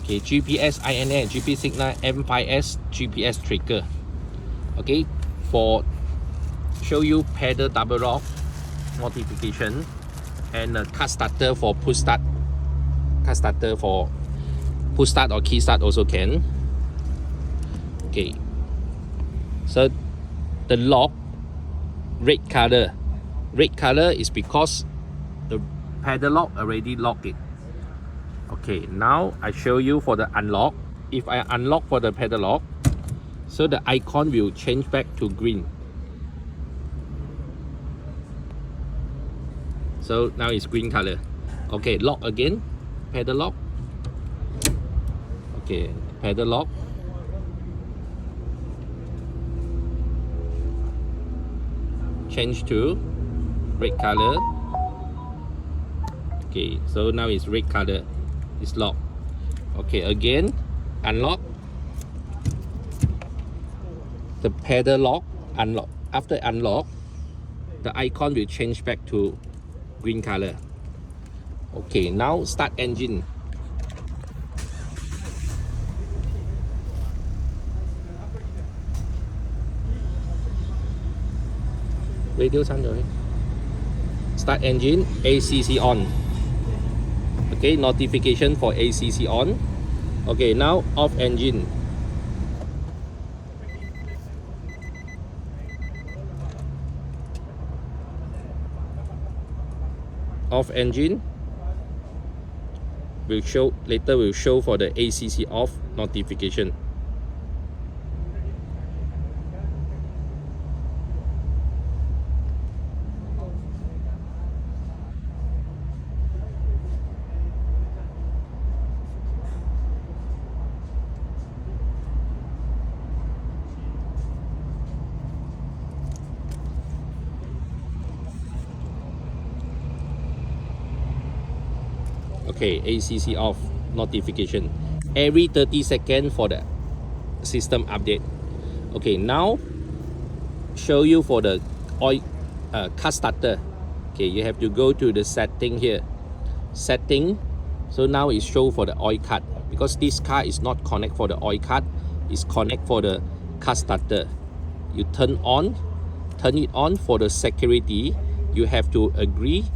Okay, GPSINA GPSINA M5S GPS trigger. Okay, for show you pedal double lock notification and car starter for push start. Car starter for push start or key start also can. Okay, so the lock red color. Red color is because the pedal lock already locked it. Okay, now I show you for the unlock. If I unlock for the pedal lock, so the icon will change back to green. So now it's green color. Okay, lock again, pedal lock. Okay, pedal lock. Change to red color. Okay, so now it's red color. It's locked. Okay, again, unlock. The pedal lock, unlock. After unlock, the icon will change back to green color. Okay, now start engine. Radio sound rồi. Start engine, ACC on. Okay, notification for ACC on. Okay, now off engine. Off engine will show later, will show for the ACC off notification. Okay, ACC off notification every 30 seconds for the system update. Okay, now show you for the oil car starter. Okay, you have to go to the setting here, setting. So now it show for the oil cut, because this car is not connect for the oil cut, it's connect for the car starter. You turn it on for the security. You have to agree,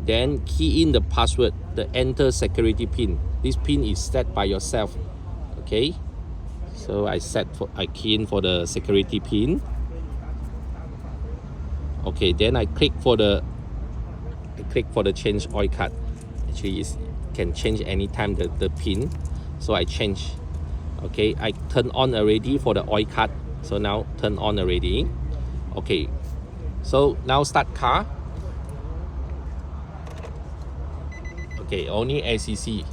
then key in the password, the enter security pin. This pin is set by yourself. Okay, so I key in for the security pin. Okay, then I click for the change oil cut. Actually, it can change anytime the pin, so I change. Okay, I turn on already for the oil cut, so now turn on already. Okay, so now start car. Okay, only ACC,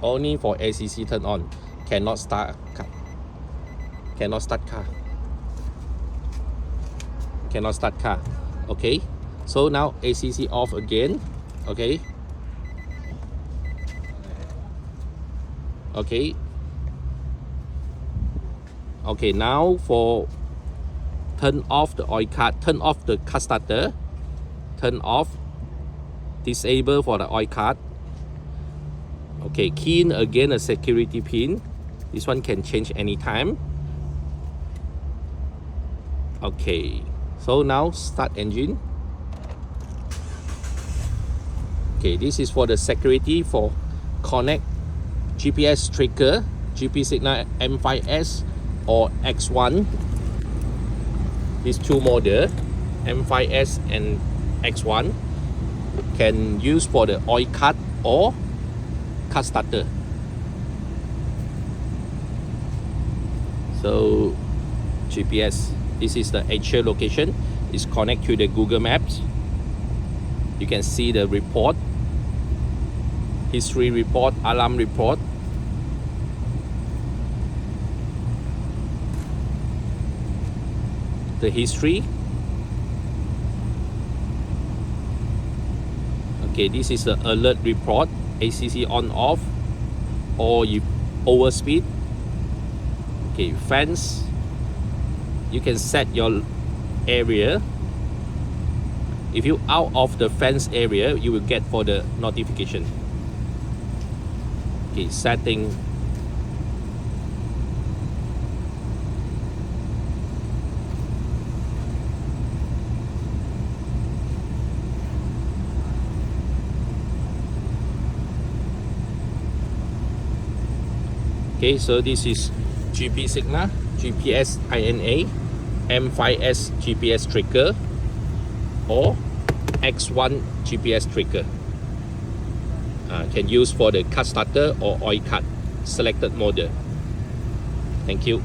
only for ACC turn on, cannot start car. Cannot start car. Okay, so now ACC off again. Okay, now for turn off the oil cut, turn off the car starter, turn off, disable for the oil cut. Okay, key in again a security pin. This one can change anytime. Okay, so now start engine. Okay, this is for the security for connect GPS trigger, GPSINA M5S or X1. These two models, M5S and X1, can use for the oil cut or car starter. So GPS, this is the actual location. It's connect to the Google Maps. You can see the report, history report, alarm report. The history. Okay, this is the alert report, ACC on off, or you overspeed. Okay, fence. You can set your area. If you out of the fence area, you will get for the notification. Okay, setting. Okay, so this is GPSINA GPSINA M5S GPS trigger or X1 GPS trigger. Can use for the car starter or oil cut selected model. Thank you.